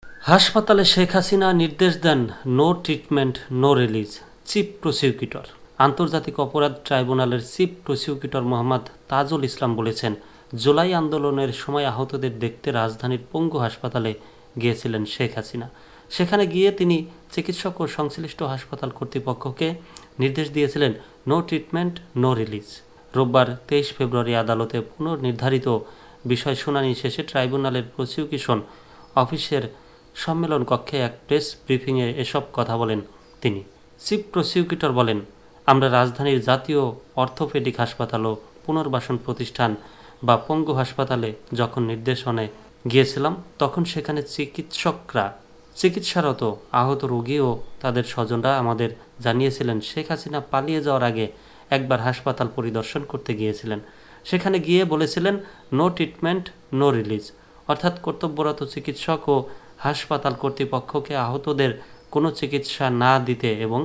হাসপাতালে শেখ হাসিনা নির্দেশ দেন no treatment no release. Chief prosecutor. আন্তর্জাতিক অপরাধ ট্রাইব্যুনালের চিফ প্রসিকিউটর মোহাম্মদ তাজুল ইসলাম বলেছেন, জুলাই আন্দোলনের সময় আহতদের দেখতে রাজধানীর পঙ্গু হাসপাতালে গিয়েছিলেন শেখ হাসিনা। সেখানে গিয়ে তিনি চিকিৎসক ও সংশ্লিষ্ট হাসপাতাল কর্তৃপক্ষকে নির্দেশ দিয়েছিলেন নো ট্রিটমেন্ট নো রিলিজ। রোববার 23 ফেব্রুয়ারি আদালতে পুনর্নির্ধারিত বিষয় শুনানি শেষে ট্রাইব্যুনালের প্রসিকিউশন অফিসের সম্মেলন কক্ষে এক প্রেস ব্রিফিংয়ে এসব কথা বলেন তিনি। চিফ প্রসিকিউটর বলেন, আমরা রাজধানীর জাতীয় অর্থোপেডিক হাসপাতাল ও পুনর্বাসন প্রতিষ্ঠান বা পঙ্গু হাসপাতালে যখন নির্দেশনে গিয়েছিলাম, তখন সেখানে চিকিৎসারত আহত রোগী ও তাদের স্বজনরা আমাদের জানিয়েছিলেন শেখ হাসিনা পালিয়ে যাওয়ার আগে একবার হাসপাতাল পরিদর্শন করতে গিয়েছিলেন। সেখানে গিয়ে বলেছিলেন নো ট্রিটমেন্ট নো রিলিজ, অর্থাৎ কর্তব্যরত চিকিৎসক ও হাসপাতাল কর্তৃপক্ষকে আহতদের কোনো চিকিৎসা না দিতে এবং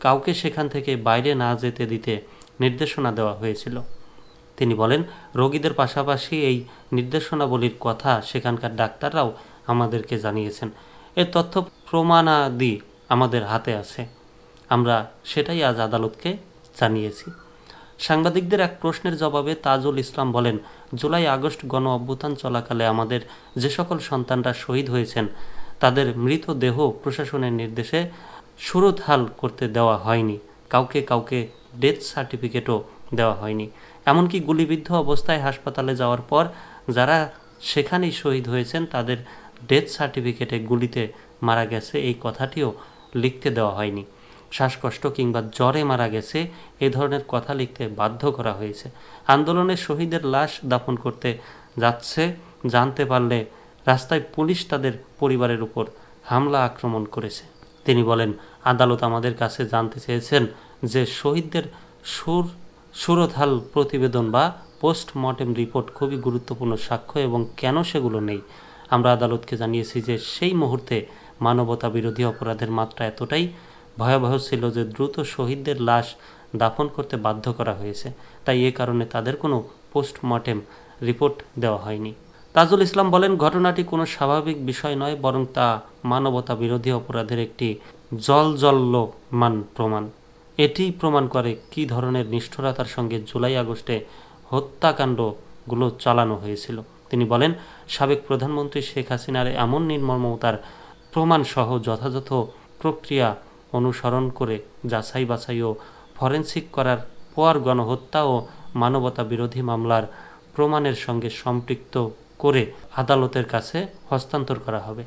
কাউকে সেখান থেকে বাইরে না যেতে দিতে নির্দেশনা দেওয়া হয়েছিল। তিনি বলেন, রোগীদের পাশাপাশি এই নির্দেশনাবলীর কথা সেখানকার ডাক্তাররাও আমাদেরকে জানিয়েছেন। এর তথ্য প্রমাণাদি আমাদের হাতে আছে, আমরা সেটাই আজ আদালতকে জানিয়েছি। সাংবাদিকদের এক প্রশ্নের জবাবে তাজুল ইসলাম বলেন, জুলাই আগস্ট গণ অভ্যুত্থান চলাকালে আমাদের যে সকল সন্তানরা শহীদ হয়েছেন তাদের মৃতদেহ প্রশাসনের নির্দেশে সুরতহাল করতে দেওয়া হয়নি, কাউকে ডেথ সার্টিফিকেটও দেওয়া হয়নি। এমনকি গুলিবিদ্ধ অবস্থায় হাসপাতালে যাওয়ার পর যারা সেখানেই শহীদ হয়েছেন তাদের ডেথ সার্টিফিকেটে গুলিতে মারা গেছে এই কথাটিও লিখতে দেওয়া হয়নি। শ্বাসকষ্ট কিংবা জ্বরে মারা গেছে এ ধরনের কথা লিখতে বাধ্য করা হয়েছে। আন্দোলনের শহীদের লাশ দাফন করতে যাচ্ছে জানতে পারলে রাস্তায় পুলিশ তাদের পরিবারের উপর হামলা আক্রমণ করেছে। তিনি বলেন, আদালত আমাদের কাছে জানতে চেয়েছেন যে শহীদদের সুরতহাল প্রতিবেদন বা পোস্টমর্টেম রিপোর্ট খুবই গুরুত্বপূর্ণ সাক্ষ্য এবং কেন সেগুলো নেই। আমরা আদালতকে জানিয়েছি যে সেই মুহূর্তে মানবতা বিরোধী অপরাধের মাত্রা এতটাই ভয়াবহ ছিল যে দ্রুত শহীদদের লাশ দাফন করতে বাধ্য করা হয়েছে, তাই এ কারণে তাদের কোনো পোস্টমর্টেম রিপোর্ট দেওয়া হয়নি। তাজুল ইসলাম বলেন, ঘটনাটি কোনো স্বাভাবিক বিষয় নয়, বরং তা মানবতা বিরোধী অপরাধের একটি জলজল্যমান প্রমাণ। এটি প্রমাণ করে কী ধরনের নিষ্ঠুরতার সঙ্গে জুলাই আগস্টে হত্যাকাণ্ডগুলো চালানো হয়েছিল। তিনি বলেন, সাবেক প্রধানমন্ত্রী শেখ হাসিনার এমন নির্মমতার প্রমাণসহ যথাযথ প্রক্রিয়া অনুসরণ করে যাচাই বাছাই ও ফরেনসিক করার পর গণহত্যা ও মানবতা বিরোধী মামলার প্রমাণের সঙ্গে সম্পৃক্ত করে আদালতের কাছে হস্তান্তর করা হবে।